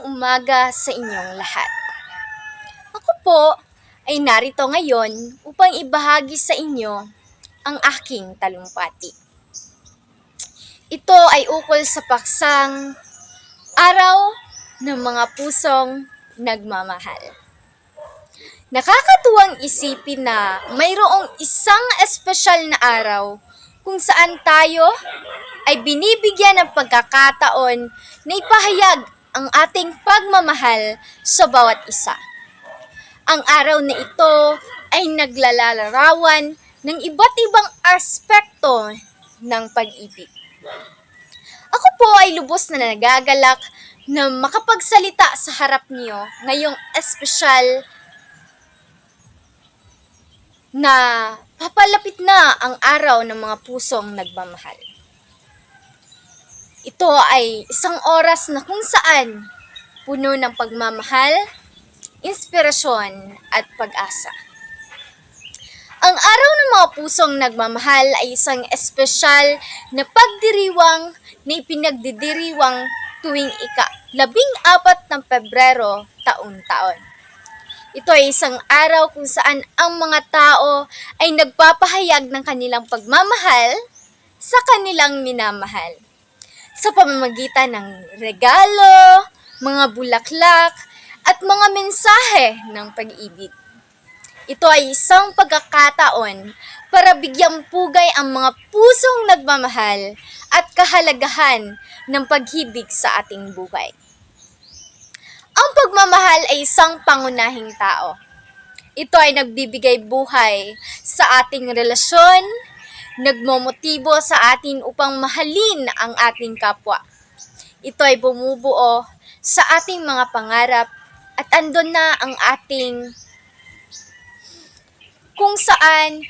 umaga sa inyong lahat. Ako po ay narito ngayon upang ibahagi sa inyo ang aking talumpati. Ito ay ukol sa paksang Araw ng mga Pusong Nagmamahal. Nakakatuwang isipin na mayroong isang espesyal na araw kung saan tayo ay binibigyan ng pagkakataon na ipahayag ang ating pagmamahal sa bawat isa. Ang araw na ito ay naglalarawan ng iba't ibang aspekto ng pag-ibig. Ako po ay lubos na nagagalak na makapagsalita sa harap niyo ngayong espesyal na papalapit na ang araw ng mga pusong nagmamahal. Ito ay isang oras na kung saan puno ng pagmamahal, inspirasyon at pag-asa. Ang araw ng mga pusong nagmamahal ay isang espesyal na pagdiriwang na ipinagdidiriwang tuwing ika-14 ng Pebrero taon-taon. Ito ay isang araw kung saan ang mga tao ay nagpapahayag ng kanilang pagmamahal sa kanilang minamahal sa pamamagitan ng regalo, mga bulaklak, at mga mensahe ng pag-ibig. Ito ay isang pagkakataon para bigyang pugay ang mga pusong nagmamahal at kahalagahan ng pag-ibig sa ating buhay. Ang pagmamahal ay isang pangunahing tao. Ito ay nagbibigay buhay sa ating relasyon, nagmomotibo sa atin upang mahalin ang ating kapwa. Ito ay bumubuo sa ating mga pangarap at andun na ang ating kung saan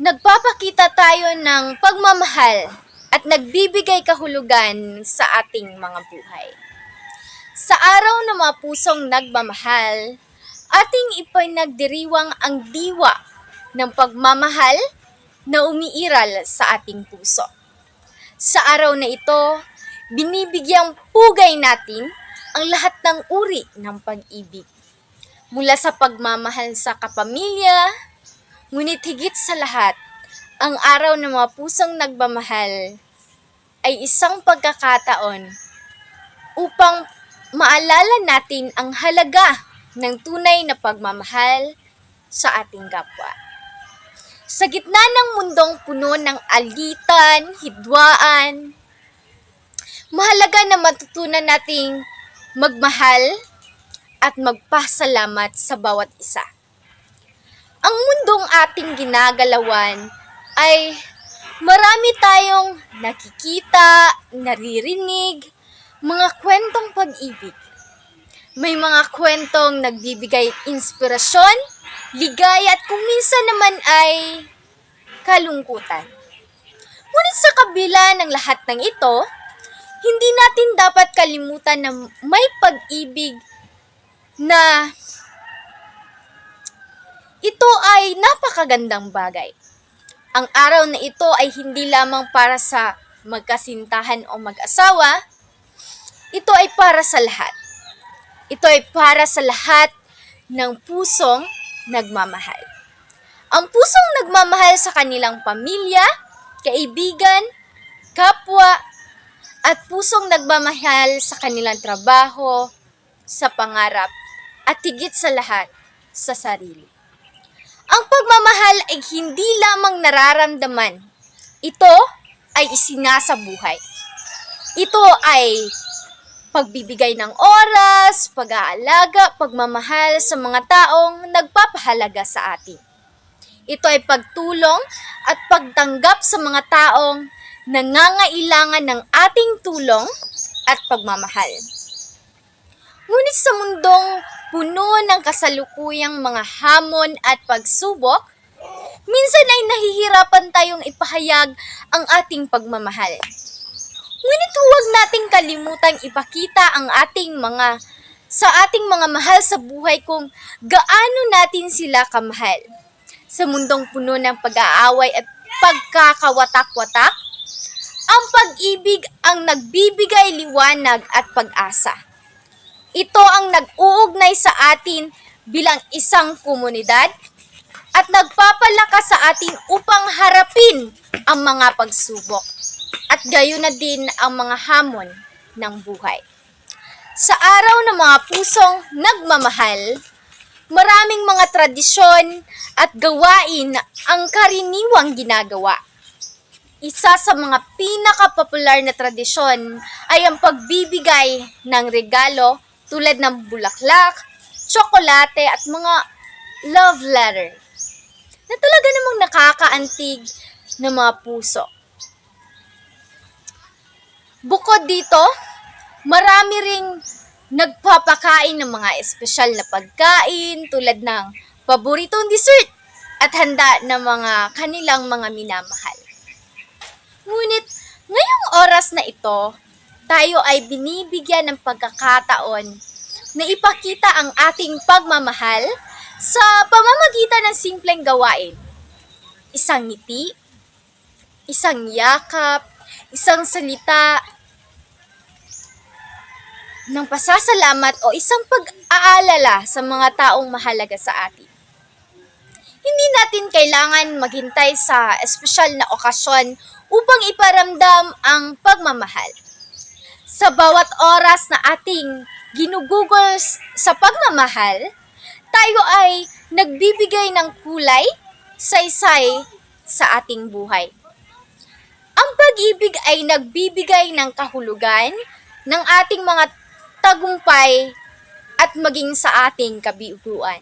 nagpapakita tayo ng pagmamahal at nagbibigay kahulugan sa ating mga buhay. Sa araw ng mga pusong nagmamahal, ating ipinagdiriwang ang diwa ng pagmamahal na umiiral sa ating puso. Sa araw na ito, binibigyang pugay natin ang lahat ng uri ng pag-ibig. Mula sa pagmamahal sa kapamilya, ngunit higit sa lahat, ang araw ng mga pusong nagmamahal ay isang pagkakataon upang maalala natin ang halaga ng tunay na pagmamahal sa ating kapwa. Sa gitna ng mundong puno ng alitan, hidwaan, mahalaga na matutunan nating magmahal at magpasalamat sa bawat isa. Ang mundong ating ginagalawan ay marami tayong nakikita, naririnig, mga kwentong pag-ibig. May mga kwentong nagbibigay inspirasyon, ligaya at kung minsan naman ay kalungkutan. Ngunit sa kabila ng lahat ng ito, hindi natin dapat kalimutan na may pag-ibig na ito ay napakagandang bagay. Ang araw na ito ay hindi lamang para sa magkasintahan o mag-asawa, ito ay para sa lahat. Ito ay para sa lahat ng pusong nagmamahal. Ang pusong nagmamahal sa kanilang pamilya, kaibigan, kapwa, at pusong nagmamahal sa kanilang trabaho, sa pangarap, at higit sa lahat, sa sarili. Ang pagmamahal ay hindi lamang nararamdaman. Ito ay isinasabuhay. Ito ay pagbibigay ng oras, pag-aalaga, pagmamahal sa mga taong nagpapahalaga sa atin. Ito ay pagtulong at pagtanggap sa mga taong nangangailangan ng ating tulong at pagmamahal. Ngunit sa mundong puno ng kasalukuyang mga hamon at pagsubok, minsan ay nahihirapan tayong ipahayag ang ating pagmamahal. Ngunit huwag nating kalimutang ipakita ang sa ating mga mahal sa buhay kung gaano natin sila kamahal. Sa mundong puno ng pag-aaway at pagkakawatak-watak, ang pag-ibig ang nagbibigay liwanag at pag-asa. Ito ang nag-uugnay sa atin bilang isang komunidad at nagpapalakas sa atin upang harapin ang mga pagsubok at gayon na din ang mga hamon ng buhay. Sa araw ng mga pusong nagmamahal, maraming mga tradisyon at gawain ang karaniwang ginagawa. Isa sa mga pinakapopular na tradisyon ay ang pagbibigay ng regalo tulad ng bulaklak, tsokolate at mga love letter na talaga namang nakakaantig ng mga puso. Bukod dito, marami ring nagpapakain ng mga espesyal na pagkain tulad ng paboritong dessert at handa ng mga kanilang mga minamahal. Ngunit ngayong oras na ito, tayo ay binibigyan ng pagkakataon na ipakita ang ating pagmamahal sa pamamagitan ng simpleng gawain. Isang ngiti, isang yakap, isang salita ng pasasalamat o isang pag-aalala sa mga taong mahalaga sa atin. Hindi natin kailangan maghintay sa espesyal na okasyon upang iparamdam ang pagmamahal. Sa bawat oras na ating ginugugol sa pagmamahal, tayo ay nagbibigay ng kulay, saysay sa ating buhay. Ang pag-ibig ay nagbibigay ng kahulugan ng ating mga tagumpay at maging sa ating kabiguan.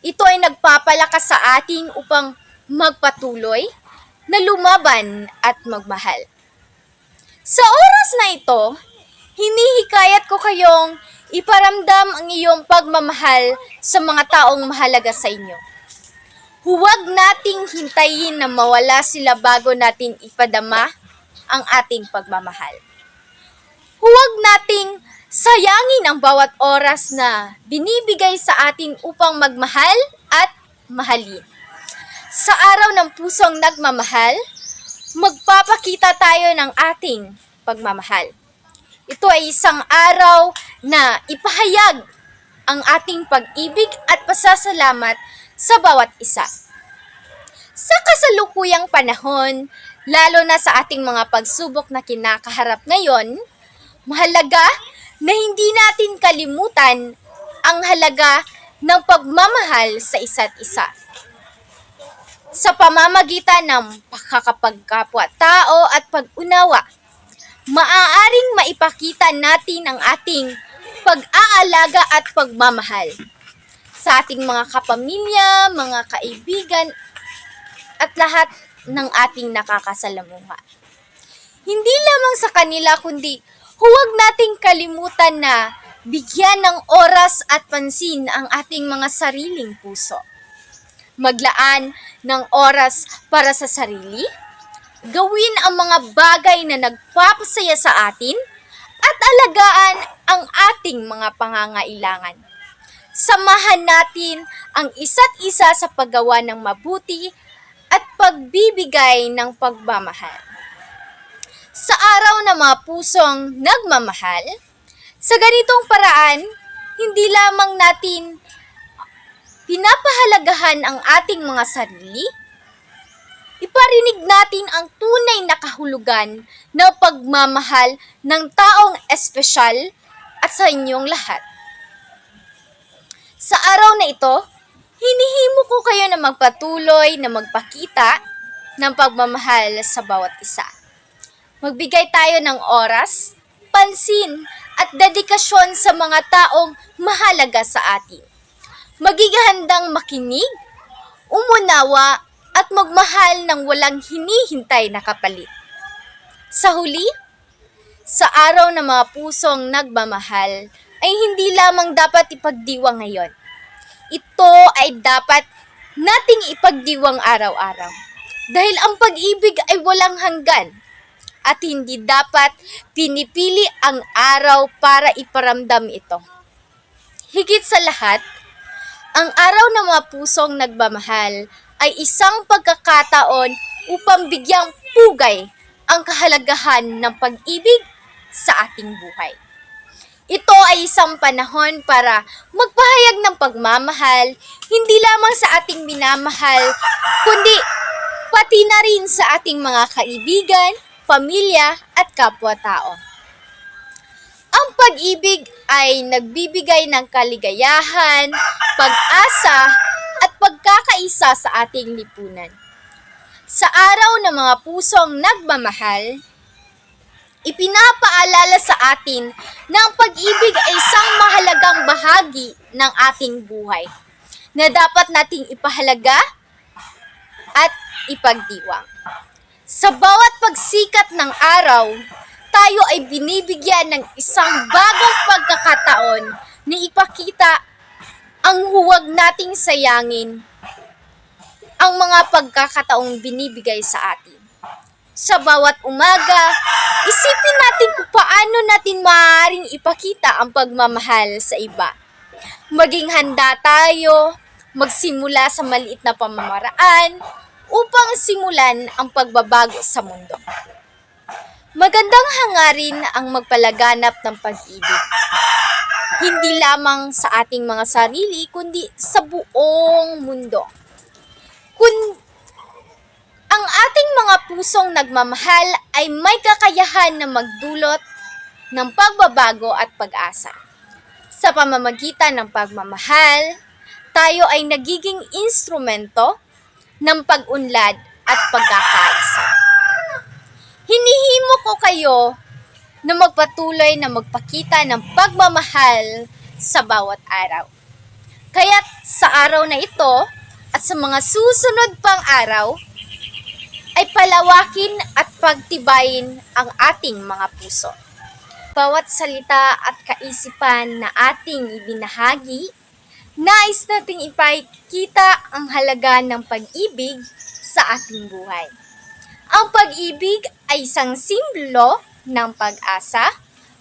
Ito ay nagpapalakas sa ating upang magpatuloy na lumaban at magmahal. Sa oras na ito, hinihikayat ko kayong iparamdam ang iyong pagmamahal sa mga taong mahalaga sa inyo. Huwag nating hintayin na mawala sila bago natin ipadama ang ating pagmamahal. Huwag nating sayangin ang bawat oras na binibigay sa atin upang magmahal at mahalin. Sa araw ng pusong nagmamahal, magpapakita tayo ng ating pagmamahal. Ito ay isang araw na ipahayag ang ating pag-ibig at pasasalamat sa bawat isa. Sa kasalukuyang panahon, lalo na sa ating mga pagsubok na kinakaharap ngayon, mahalaga na hindi natin kalimutan ang halaga ng pagmamahal sa isa't isa. Sa pamamagitan ng pakakapagkapwa-tao at pag-unawa, maaaring maipakita natin ang ating pag-aalaga at pagmamahal sa ating mga kapamilya, mga kaibigan, at lahat ng ating nakakasalamuha. Hindi lamang sa kanila kundi huwag nating kalimutan na bigyan ng oras at pansin ang ating mga sariling puso. Maglaan ng oras para sa sarili, gawin ang mga bagay na nagpapasaya sa atin, at alagaan ang ating mga pangangailangan. Samahan natin ang isa't isa sa paggawa ng mabuti at pagbibigay ng pagmamahal. Sa araw ng mga pusong nagmamahal, sa ganitong paraan, hindi lamang natin pinapahalagahan ang ating mga sarili, iparinig natin ang tunay na kahulugan ng pagmamahal ng taong espesyal at sa inyong lahat. Sa araw na ito, hinihimo ko kayo na magpatuloy na magpakita ng pagmamahal sa bawat isa. Magbigay tayo ng oras, pansin at dedikasyon sa mga taong mahalaga sa atin. Magigahandang makinig, umunawa at magmahal ng walang hinihintay na kapalit. Sa huli, sa araw ng mga pusong nagmamahal ay hindi lamang dapat ipagdiwang ngayon. Ito ay dapat nating ipagdiwang araw-araw. Dahil ang pag-ibig ay walang hanggan at hindi dapat pinipili ang araw para iparamdam ito. Higit sa lahat, ang araw ng mga pusong nagmamahal ay isang pagkakataon upang bigyang pugay ang kahalagahan ng pag-ibig sa ating buhay. Ito ay isang panahon para magpahayag ng pagmamahal, hindi lamang sa ating minamahal, kundi pati na rin sa ating mga kaibigan, pamilya at kapwa-tao. Ang pag-ibig ay nagbibigay ng kaligayahan, pag-asa at pagkakaisa sa ating lipunan. Sa araw ng mga pusong nagmamahal, ipinapaalala sa atin na ang pag-ibig ay isang mahalagang bahagi ng ating buhay na dapat nating ipahalaga at ipagdiwang. Sa bawat pagsikat ng araw, tayo ay binibigyan ng isang bagong pagkakataon na ipakita ang huwag nating sayangin ang mga pagkakataong binibigay sa atin. Sa bawat umaga, isipin natin kung paano natin maaaring ipakita ang pagmamahal sa iba. Maging handa tayo, magsimula sa maliit na pamamaraan upang simulan ang pagbabago sa mundo. Magandang hangarin ang magpalaganap ng pag-ibig. Hindi lamang sa ating mga sarili, kundi sa buong mundo. Ang ating mga pusong nagmamahal ay may kakayahan na magdulot ng pagbabago at pag-asa. Sa pamamagitan ng pagmamahal, tayo ay nagiging instrumento ng pag-unlad at pagkakaisa. Hinihimo ko kayo na magpatuloy na magpakita ng pagmamahal sa bawat araw. Kaya't sa araw na ito at sa mga susunod pang araw, ay palawakin at pagtibayin ang ating mga puso. Bawat salita at kaisipan na ating ibinahagi, nais nating ipakita ang halaga ng pag-ibig sa ating buhay. Ang pag-ibig ay isang simbolo ng pag-asa,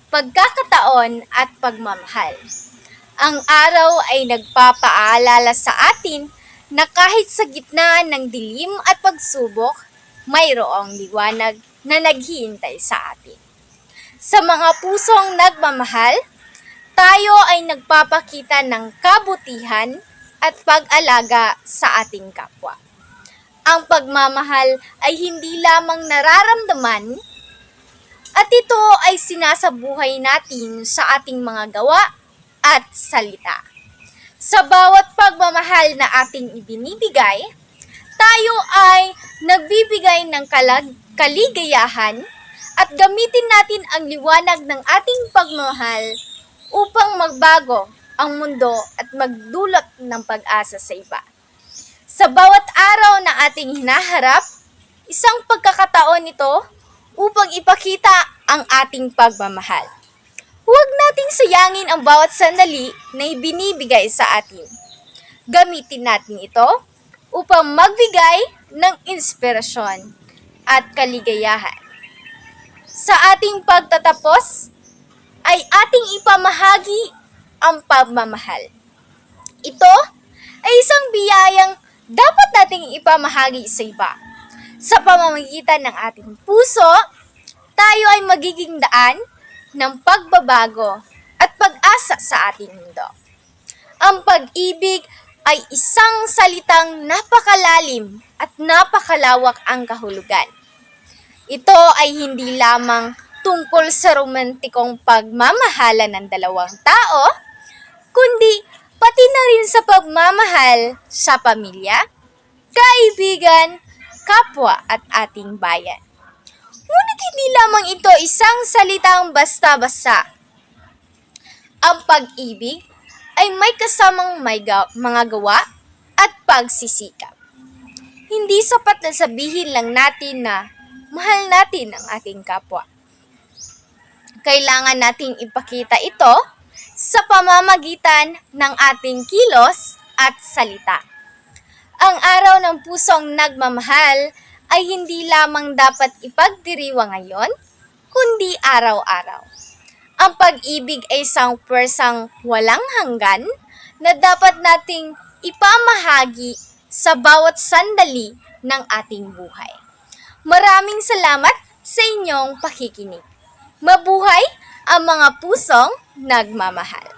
pagkakataon at pagmamahal. Ang araw ay nagpapaalala sa atin na kahit sa gitna ng dilim at pagsubok, mayroong liwanag na naghihintay sa atin. Sa mga pusong nagmamahal, tayo ay nagpapakita ng kabutihan at pag-alaga sa ating kapwa. Ang pagmamahal ay hindi lamang nararamdaman at ito ay sinasabuhay natin sa ating mga gawa at salita. Sa bawat pagmamahal na ating ibinibigay, tayo ay nagbibigay ng kaligayahan at gamitin natin ang liwanag ng ating pagmamahal upang magbago ang mundo at magdulot ng pag-asa sa iba. Sa bawat araw na ating hinaharap, isang pagkakataon ito upang ipakita ang ating pagmamahal. Huwag nating sayangin ang bawat sandali na ibinibigay sa atin. Gamitin natin ito upang magbigay ng inspirasyon at kaligayahan. Sa ating pagtatapos, ay ating ipamahagi ang pagmamahal. Ito ay isang biyayang dapat nating ipamahagi sa iba. Sa pamamagitan ng ating puso, tayo ay magiging daan ng pagbabago at pag-asa sa ating mundo. Ang pag-ibig ay isang salitang napakalalim at napakalawak ang kahulugan. Ito ay hindi lamang tungkol sa romantikong pagmamahala ng dalawang tao, kundi pati na rin sa pagmamahal sa pamilya, kaibigan, kapwa at ating bayan. Ngunit hindi lamang ito isang salitang basta-basta. Ang pag-ibig ay may kasamang mga gawa at pagsisikap. Hindi sapat na sabihin lang natin na mahal natin ang ating kapwa. Kailangan nating ipakita ito sa pamamagitan ng ating kilos at salita. Ang araw ng pusong nagmamahal ay hindi lamang dapat ipagdiriwang ngayon, kundi araw-araw. Ang pag-ibig ay isang puwersang walang hanggan na dapat nating ipamahagi sa bawat sandali ng ating buhay. Maraming salamat sa inyong pakikinig. Mabuhay ang mga pusong nagmamahal.